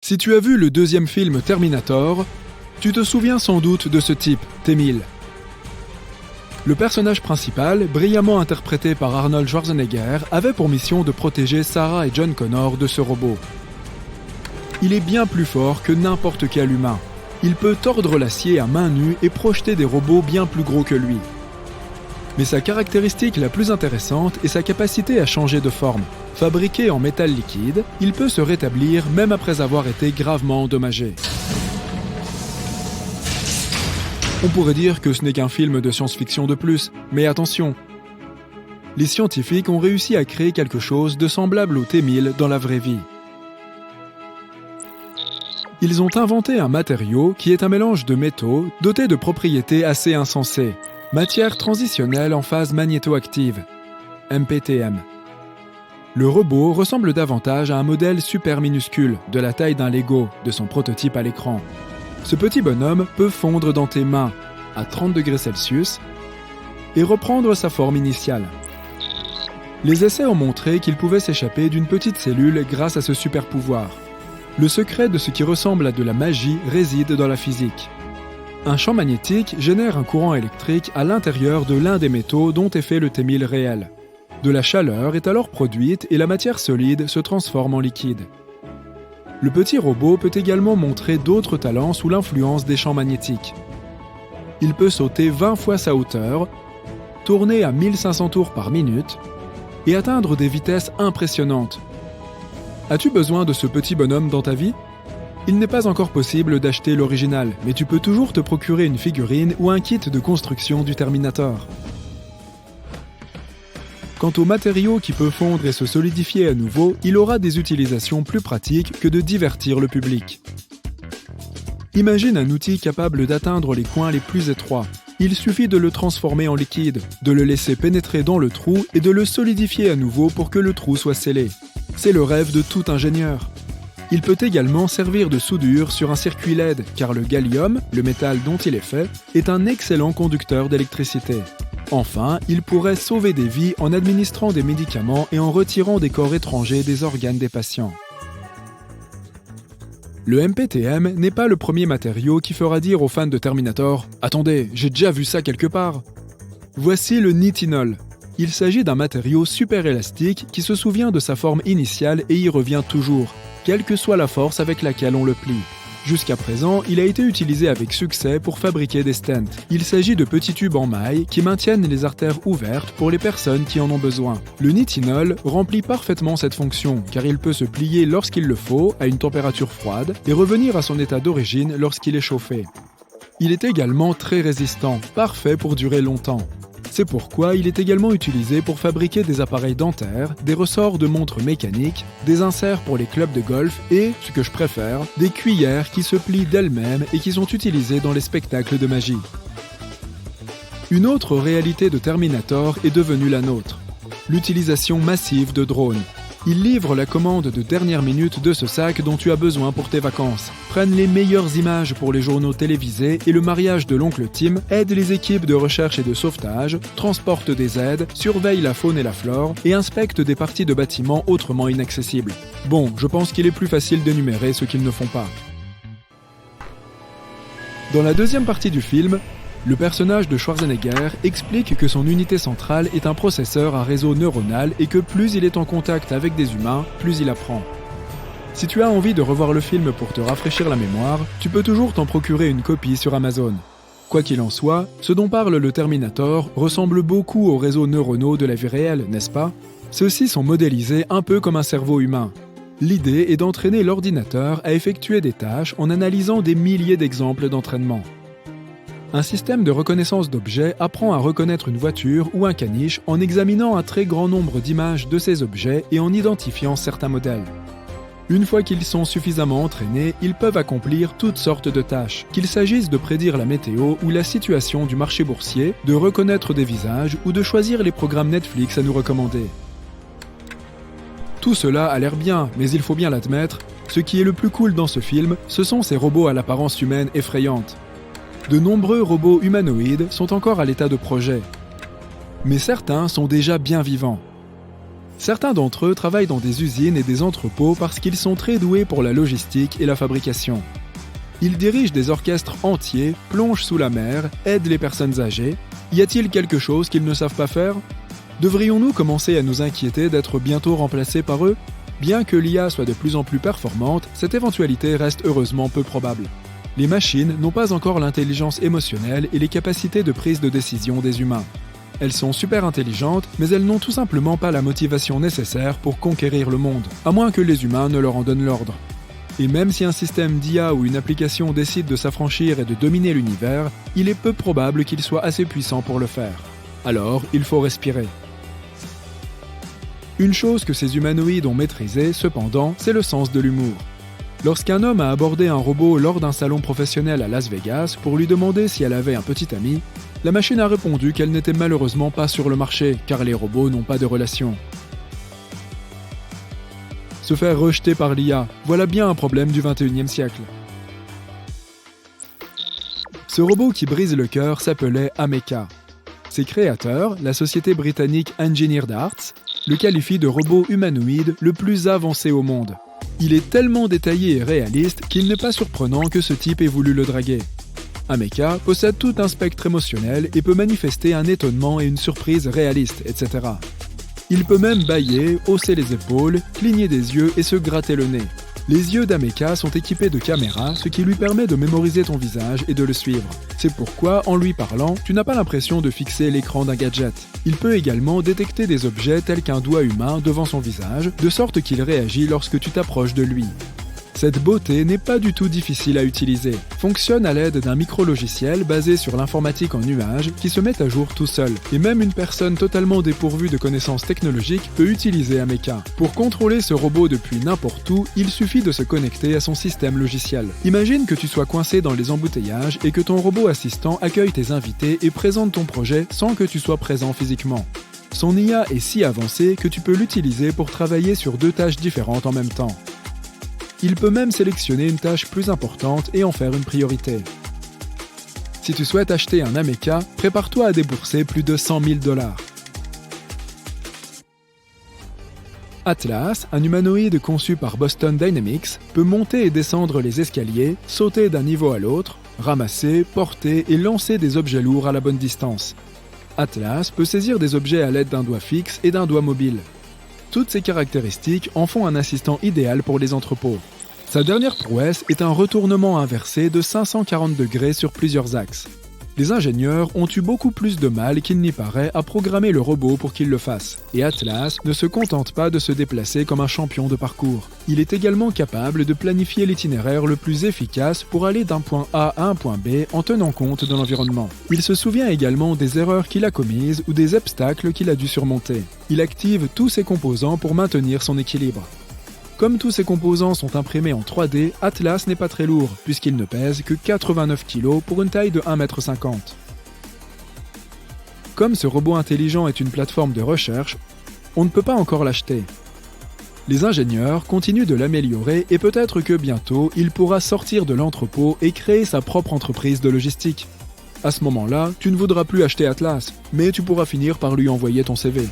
Si tu as vu le deuxième film Terminator, tu te souviens sans doute de ce type, T-1000. Le personnage principal, brillamment interprété par Arnold Schwarzenegger, avait pour mission de protéger Sarah et John Connor de ce robot. Il est bien plus fort que n'importe quel humain. Il peut tordre l'acier à main nue et projeter des robots bien plus gros que lui. Mais sa caractéristique la plus intéressante est sa capacité à changer de forme. Fabriqué en métal liquide, il peut se rétablir même après avoir été gravement endommagé. On pourrait dire que ce n'est qu'un film de science-fiction de plus, mais attention. Les scientifiques ont réussi à créer quelque chose de semblable au T-1000 dans la vraie vie. Ils ont inventé un matériau qui est un mélange de métaux doté de propriétés assez insensées. Matière transitionnelle en phase magnétoactive, MPTM. Le robot ressemble davantage à un modèle super minuscule, de la taille d'un Lego, de son prototype à l'écran. Ce petit bonhomme peut fondre dans tes mains, à 30 degrés Celsius, et reprendre sa forme initiale. Les essais ont montré qu'il pouvait s'échapper d'une petite cellule grâce à ce super pouvoir. Le secret de ce qui ressemble à de la magie réside dans la physique. Un champ magnétique génère un courant électrique à l'intérieur de l'un des métaux dont est fait le T-1000 réel. De la chaleur est alors produite et la matière solide se transforme en liquide. Le petit robot peut également montrer d'autres talents sous l'influence des champs magnétiques. Il peut sauter 20 fois sa hauteur, tourner à 1500 tours par minute et atteindre des vitesses impressionnantes. As-tu besoin de ce petit bonhomme dans ta vie ? Il n'est pas encore possible d'acheter l'original, mais tu peux toujours te procurer une figurine ou un kit de construction du Terminator. Quant au matériau qui peut fondre et se solidifier à nouveau, il aura des utilisations plus pratiques que de divertir le public. Imagine un outil capable d'atteindre les coins les plus étroits. Il suffit de le transformer en liquide, de le laisser pénétrer dans le trou et de le solidifier à nouveau pour que le trou soit scellé. C'est le rêve de tout ingénieur. Il peut également servir de soudure sur un circuit LED, car le gallium, le métal dont il est fait, est un excellent conducteur d'électricité. Enfin, il pourrait sauver des vies en administrant des médicaments et en retirant des corps étrangers des organes des patients. Le MPTM n'est pas le premier matériau qui fera dire aux fans de Terminator « Attendez, j'ai déjà vu ça quelque part !» Voici le nitinol. Il s'agit d'un matériau super élastique qui se souvient de sa forme initiale et y revient toujours, quelle que soit la force avec laquelle on le plie. Jusqu'à présent, il a été utilisé avec succès pour fabriquer des stents. Il s'agit de petits tubes en maille qui maintiennent les artères ouvertes pour les personnes qui en ont besoin. Le nitinol remplit parfaitement cette fonction, car il peut se plier lorsqu'il le faut, à une température froide, et revenir à son état d'origine lorsqu'il est chauffé. Il est également très résistant, parfait pour durer longtemps. C'est pourquoi il est également utilisé pour fabriquer des appareils dentaires, des ressorts de montres mécaniques, des inserts pour les clubs de golf et, ce que je préfère, des cuillères qui se plient d'elles-mêmes et qui sont utilisées dans les spectacles de magie. Une autre réalité de Terminator est devenue la nôtre, l'utilisation massive de drones. Ils livrent la commande de dernière minute de ce sac dont tu as besoin pour tes vacances, prennent les meilleures images pour les journaux télévisés et le mariage de l'oncle Tim, aident les équipes de recherche et de sauvetage, transportent des aides, surveillent la faune et la flore et inspectent des parties de bâtiments autrement inaccessibles. Bon, je pense qu'il est plus facile d'énumérer ce qu'ils ne font pas. Dans la deuxième partie du film, le personnage de Schwarzenegger explique que son unité centrale est un processeur à réseau neuronal et que plus il est en contact avec des humains, plus il apprend. Si tu as envie de revoir le film pour te rafraîchir la mémoire, tu peux toujours t'en procurer une copie sur Amazon. Quoi qu'il en soit, ce dont parle le Terminator ressemble beaucoup aux réseaux neuronaux de la vie réelle, n'est-ce pas ? Ceux-ci sont modélisés un peu comme un cerveau humain. L'idée est d'entraîner l'ordinateur à effectuer des tâches en analysant des milliers d'exemples d'entraînement. Un système de reconnaissance d'objets apprend à reconnaître une voiture ou un caniche en examinant un très grand nombre d'images de ces objets et en identifiant certains modèles. Une fois qu'ils sont suffisamment entraînés, ils peuvent accomplir toutes sortes de tâches, qu'il s'agisse de prédire la météo ou la situation du marché boursier, de reconnaître des visages ou de choisir les programmes Netflix à nous recommander. Tout cela a l'air bien, mais il faut bien l'admettre, ce qui est le plus cool dans ce film, ce sont ces robots à l'apparence humaine effrayante. De nombreux robots humanoïdes sont encore à l'état de projet. Mais certains sont déjà bien vivants. Certains d'entre eux travaillent dans des usines et des entrepôts parce qu'ils sont très doués pour la logistique et la fabrication. Ils dirigent des orchestres entiers, plongent sous la mer, aident les personnes âgées. Y a-t-il quelque chose qu'ils ne savent pas faire ? Devrions-nous commencer à nous inquiéter d'être bientôt remplacés par eux ? Bien que l'IA soit de plus en plus performante, cette éventualité reste heureusement peu probable. Les machines n'ont pas encore l'intelligence émotionnelle et les capacités de prise de décision des humains. Elles sont super intelligentes, mais elles n'ont tout simplement pas la motivation nécessaire pour conquérir le monde, à moins que les humains ne leur en donnent l'ordre. Et même si un système d'IA ou une application décide de s'affranchir et de dominer l'univers, il est peu probable qu'il soit assez puissant pour le faire. Alors, il faut respirer. Une chose que ces humanoïdes ont maîtrisée, cependant, c'est le sens de l'humour. Lorsqu'un homme a abordé un robot lors d'un salon professionnel à Las Vegas pour lui demander si elle avait un petit ami, la machine a répondu qu'elle n'était malheureusement pas sur le marché, car les robots n'ont pas de relation. Se faire rejeter par l'IA, voilà bien un problème du XXIe siècle. Ce robot qui brise le cœur s'appelait Ameca. Ses créateurs, la société britannique Engineered Arts, le qualifie de robot humanoïde le plus avancé au monde. Il est tellement détaillé et réaliste qu'il n'est pas surprenant que ce type ait voulu le draguer. Ameca possède tout un spectre émotionnel et peut manifester un étonnement et une surprise réalistes, etc. Il peut même bâiller, hausser les épaules, cligner des yeux et se gratter le nez. Les yeux d'Ameca sont équipés de caméras, ce qui lui permet de mémoriser ton visage et de le suivre. C'est pourquoi, en lui parlant, tu n'as pas l'impression de fixer l'écran d'un gadget. Il peut également détecter des objets tels qu'un doigt humain devant son visage, de sorte qu'il réagit lorsque tu t'approches de lui. Cette beauté n'est pas du tout difficile à utiliser. Fonctionne à l'aide d'un micro-logiciel basé sur l'informatique en nuage qui se met à jour tout seul. Et même une personne totalement dépourvue de connaissances technologiques peut utiliser Ameca. Pour contrôler ce robot depuis n'importe où, il suffit de se connecter à son système logiciel. Imagine que tu sois coincé dans les embouteillages et que ton robot assistant accueille tes invités et présente ton projet sans que tu sois présent physiquement. Son IA est si avancée que tu peux l'utiliser pour travailler sur 2 tâches différentes en même temps. Il peut même sélectionner une tâche plus importante et en faire une priorité. Si tu souhaites acheter un Ameca, prépare-toi à débourser plus de 100 000 $. Atlas, un humanoïde conçu par Boston Dynamics, peut monter et descendre les escaliers, sauter d'un niveau à l'autre, ramasser, porter et lancer des objets lourds à la bonne distance. Atlas peut saisir des objets à l'aide d'un doigt fixe et d'un doigt mobile. Toutes ces caractéristiques en font un assistant idéal pour les entrepôts. Sa dernière prouesse est un retournement inversé de 540 degrés sur plusieurs axes. Les ingénieurs ont eu beaucoup plus de mal qu'il n'y paraît à programmer le robot pour qu'il le fasse. Et Atlas ne se contente pas de se déplacer comme un champion de parcours. Il est également capable de planifier l'itinéraire le plus efficace pour aller d'un point A à un point B en tenant compte de l'environnement. Il se souvient également des erreurs qu'il a commises ou des obstacles qu'il a dû surmonter. Il active tous ses composants pour maintenir son équilibre. Comme tous ces composants sont imprimés en 3D, Atlas n'est pas très lourd, puisqu'il ne pèse que 89 kg pour une taille de 1,50 m. Comme ce robot intelligent est une plateforme de recherche, on ne peut pas encore l'acheter. Les ingénieurs continuent de l'améliorer et peut-être que bientôt, il pourra sortir de l'entrepôt et créer sa propre entreprise de logistique. À ce moment-là, tu ne voudras plus acheter Atlas, mais tu pourras finir par lui envoyer ton CV.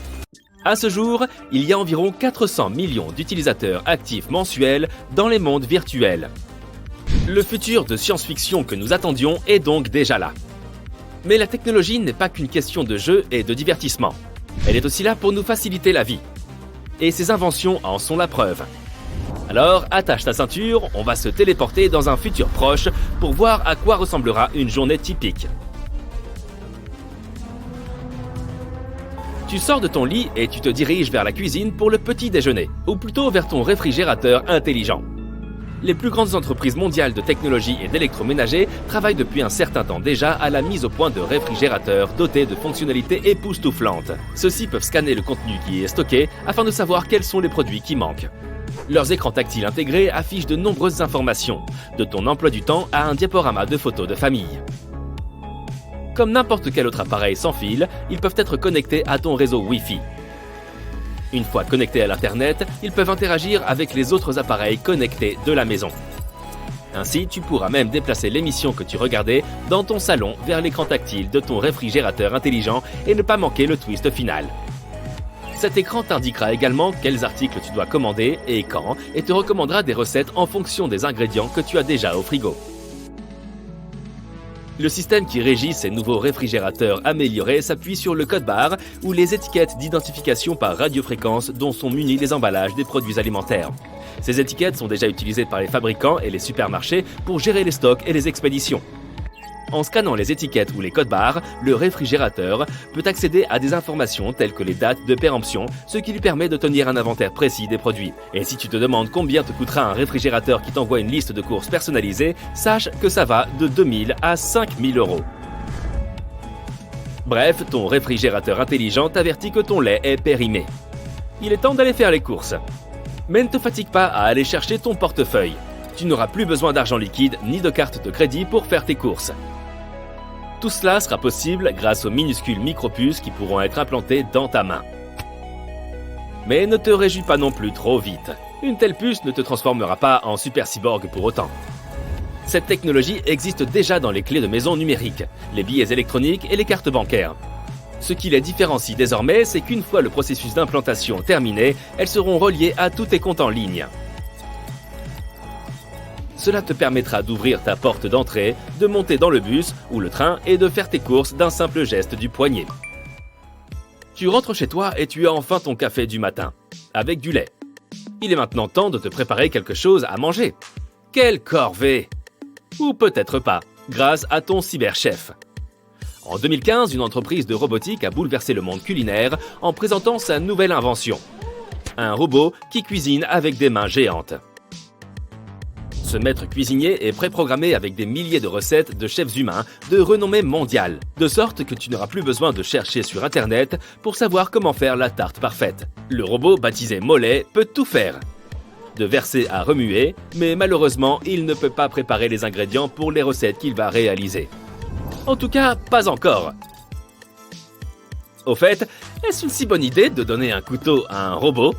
À ce jour, il y a environ 400 millions d'utilisateurs actifs mensuels dans les mondes virtuels. Le futur de science-fiction que nous attendions est donc déjà là. Mais la technologie n'est pas qu'une question de jeu et de divertissement. Elle est aussi là pour nous faciliter la vie. Et ces inventions en sont la preuve. Alors, attache ta ceinture, on va se téléporter dans un futur proche pour voir à quoi ressemblera une journée typique. Tu sors de ton lit et tu te diriges vers la cuisine pour le petit déjeuner, ou plutôt vers ton réfrigérateur intelligent. Les plus grandes entreprises mondiales de technologie et d'électroménager travaillent depuis un certain temps déjà à la mise au point de réfrigérateurs dotés de fonctionnalités époustouflantes. Ceux-ci peuvent scanner le contenu qui est stocké afin de savoir quels sont les produits qui manquent. Leurs écrans tactiles intégrés affichent de nombreuses informations, de ton emploi du temps à un diaporama de photos de famille. Comme n'importe quel autre appareil sans fil, ils peuvent être connectés à ton réseau Wi-Fi. Une fois connectés à l'Internet, ils peuvent interagir avec les autres appareils connectés de la maison. Ainsi, tu pourras même déplacer l'émission que tu regardais dans ton salon vers l'écran tactile de ton réfrigérateur intelligent et ne pas manquer le twist final. Cet écran t'indiquera également quels articles tu dois commander et quand, et te recommandera des recettes en fonction des ingrédients que tu as déjà au frigo. Le système qui régit ces nouveaux réfrigérateurs améliorés s'appuie sur le code barre ou les étiquettes d'identification par radiofréquence dont sont munis les emballages des produits alimentaires. Ces étiquettes sont déjà utilisées par les fabricants et les supermarchés pour gérer les stocks et les expéditions. En scannant les étiquettes ou les codes barres, le réfrigérateur peut accéder à des informations telles que les dates de péremption, ce qui lui permet de tenir un inventaire précis des produits. Et si tu te demandes combien te coûtera un réfrigérateur qui t'envoie une liste de courses personnalisée, sache que ça va de 2 000 à 5 000 euros. Bref, ton réfrigérateur intelligent t'avertit que ton lait est périmé. Il est temps d'aller faire les courses. Mais ne te fatigue pas à aller chercher ton portefeuille. Tu n'auras plus besoin d'argent liquide ni de carte de crédit pour faire tes courses. Tout cela sera possible grâce aux minuscules micropuces qui pourront être implantées dans ta main. Mais ne te réjouis pas non plus trop vite. Une telle puce ne te transformera pas en super cyborg pour autant. Cette technologie existe déjà dans les clés de maison numériques, les billets électroniques et les cartes bancaires. Ce qui les différencie désormais, c'est qu'une fois le processus d'implantation terminé, elles seront reliées à tous tes comptes en ligne. Cela te permettra d'ouvrir ta porte d'entrée, de monter dans le bus ou le train et de faire tes courses d'un simple geste du poignet. Tu rentres chez toi et tu as enfin ton café du matin, avec du lait. Il est maintenant temps de te préparer quelque chose à manger. Quelle corvée! Ou peut-être pas, grâce à ton cyberchef. En 2015, une entreprise de robotique a bouleversé le monde culinaire en présentant sa nouvelle invention. Un robot qui cuisine avec des mains géantes. Ce maître cuisinier est préprogrammé avec des milliers de recettes de chefs humains de renommée mondiale, de sorte que tu n'auras plus besoin de chercher sur Internet pour savoir comment faire la tarte parfaite. Le robot baptisé Mollet peut tout faire. De verser à remuer, mais malheureusement, il ne peut pas préparer les ingrédients pour les recettes qu'il va réaliser. En tout cas, pas encore. Au fait, est-ce une si bonne idée de donner un couteau à un robot ?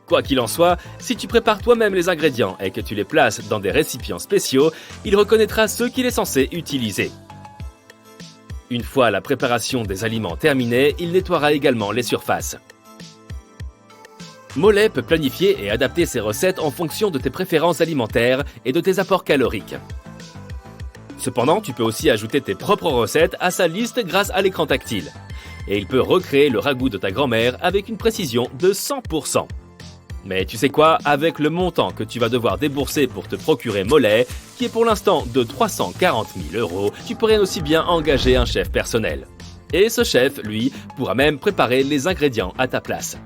Quoi qu'il en soit, si tu prépares toi-même les ingrédients et que tu les places dans des récipients spéciaux, il reconnaîtra ceux qu'il est censé utiliser. Une fois la préparation des aliments terminée, il nettoiera également les surfaces. Mollet peut planifier et adapter ses recettes en fonction de tes préférences alimentaires et de tes apports caloriques. Cependant, tu peux aussi ajouter tes propres recettes à sa liste grâce à l'écran tactile. Et il peut recréer le ragoût de ta grand-mère avec une précision de 100%. Mais tu sais quoi, avec le montant que tu vas devoir débourser pour te procurer Mollet, qui est pour l'instant de 340 000 €, tu pourrais aussi bien engager un chef personnel. Et ce chef, lui, pourra même préparer les ingrédients à ta place.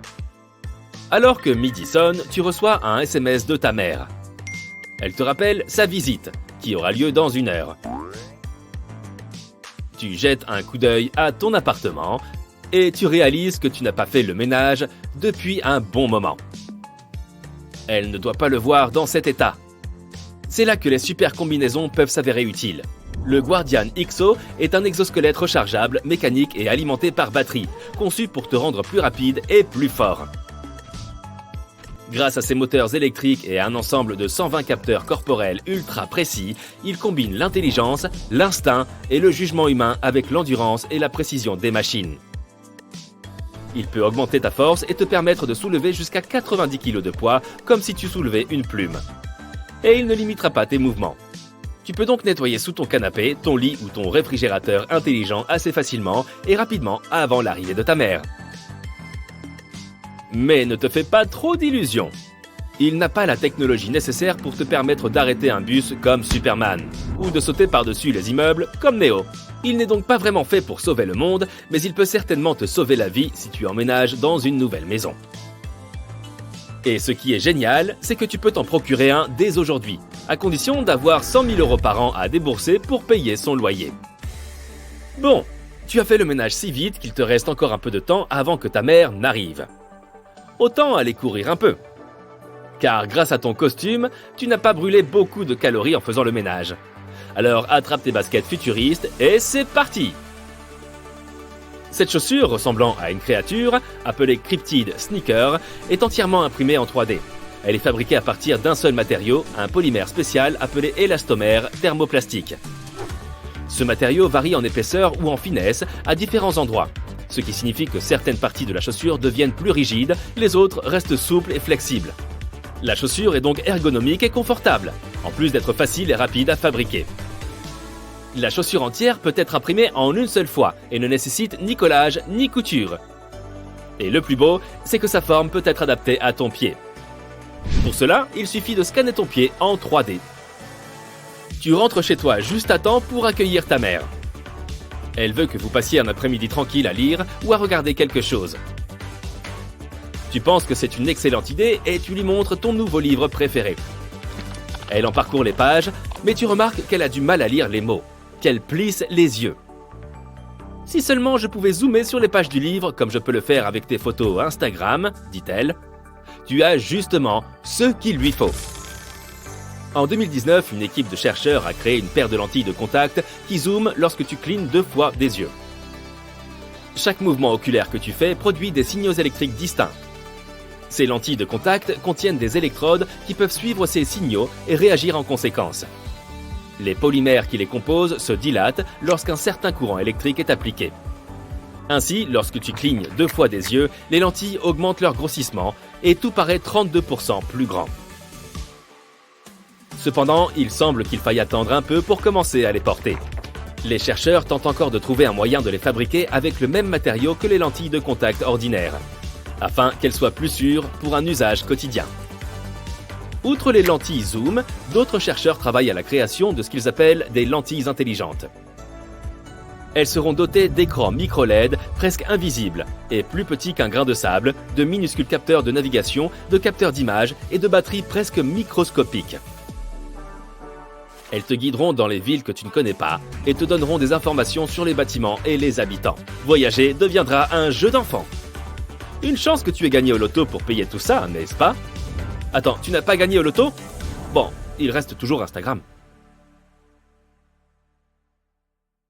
Alors que midi sonne, tu reçois un SMS de ta mère. Elle te rappelle sa visite, qui aura lieu dans 1 heure. Tu jettes un coup d'œil à ton appartement et tu réalises que tu n'as pas fait le ménage depuis un bon moment. Elle ne doit pas le voir dans cet état. C'est là que les super combinaisons peuvent s'avérer utiles. Le Guardian XO est un exosquelette rechargeable, mécanique et alimenté par batterie, conçu pour te rendre plus rapide et plus fort. Grâce à ses moteurs électriques et à un ensemble de 120 capteurs corporels ultra précis, il combine l'intelligence, l'instinct et le jugement humain avec l'endurance et la précision des machines. Il peut augmenter ta force et te permettre de soulever jusqu'à 90 kg de poids, comme si tu soulevais une plume. Et il ne limitera pas tes mouvements. Tu peux donc nettoyer sous ton canapé, ton lit ou ton réfrigérateur intelligent assez facilement et rapidement avant l'arrivée de ta mère. Mais ne te fais pas trop d'illusions. Il n'a pas la technologie nécessaire pour te permettre d'arrêter un bus comme Superman, ou de sauter par-dessus les immeubles comme Neo. Il n'est donc pas vraiment fait pour sauver le monde, mais il peut certainement te sauver la vie si tu emménages dans une nouvelle maison. Et ce qui est génial, c'est que tu peux t'en procurer un dès aujourd'hui, à condition d'avoir 100 000 € par an à débourser pour payer son loyer. Bon, tu as fait le ménage si vite qu'il te reste encore un peu de temps avant que ta mère n'arrive. Autant aller courir un peu. Car grâce à ton costume, tu n'as pas brûlé beaucoup de calories en faisant le ménage. Alors attrape tes baskets futuristes et c'est parti! Cette chaussure ressemblant à une créature, appelée Cryptid Sneaker, est entièrement imprimée en 3D. Elle est fabriquée à partir d'un seul matériau, un polymère spécial appelé élastomère thermoplastique. Ce matériau varie en épaisseur ou en finesse à différents endroits. ce qui signifie que certaines parties de la chaussure deviennent plus rigides, les autres restent souples et flexibles. La chaussure est donc ergonomique et confortable, en plus d'être facile et rapide à fabriquer. La chaussure entière peut être imprimée en une seule fois et ne nécessite ni collage ni couture. Et le plus beau, c'est que sa forme peut être adaptée à ton pied. Pour cela, il suffit de scanner ton pied en 3D. Tu rentres chez toi juste à temps pour accueillir ta mère. Elle veut que vous passiez un après-midi tranquille à lire ou à regarder quelque chose. Tu penses que c'est une excellente idée et tu lui montres ton nouveau livre préféré. Elle en parcourt les pages, mais tu remarques qu'elle a du mal à lire les mots, qu'elle plisse les yeux. Si seulement je pouvais zoomer sur les pages du livre comme je peux le faire avec tes photos Instagram, dit-elle, tu as justement ce qu'il lui faut. En 2019, une équipe de chercheurs a créé une paire de lentilles de contact qui zoome lorsque tu clignes 2 fois des yeux. Chaque mouvement oculaire que tu fais produit des signaux électriques distincts. Ces lentilles de contact contiennent des électrodes qui peuvent suivre ces signaux et réagir en conséquence. Les polymères qui les composent se dilatent lorsqu'un certain courant électrique est appliqué. Ainsi, lorsque tu clignes 2 fois des yeux, les lentilles augmentent leur grossissement et tout paraît 32% plus grand. Cependant, il semble qu'il faille attendre un peu pour commencer à les porter. Les chercheurs tentent encore de trouver un moyen de les fabriquer avec le même matériau que les lentilles de contact ordinaires, afin qu'elles soient plus sûres pour un usage quotidien. Outre les lentilles zoom, d'autres chercheurs travaillent à la création de ce qu'ils appellent des lentilles intelligentes. Elles seront dotées d'écrans micro-LED presque invisibles et plus petits qu'un grain de sable, de minuscules capteurs de navigation, de capteurs d'image et de batteries presque microscopiques. Elles te guideront dans les villes que tu ne connais pas et te donneront des informations sur les bâtiments et les habitants. Voyager deviendra un jeu d'enfant. Une chance que tu aies gagné au loto pour payer tout ça, n'est-ce pas ? Attends, tu n'as pas gagné au loto ? Bon, il reste toujours Instagram.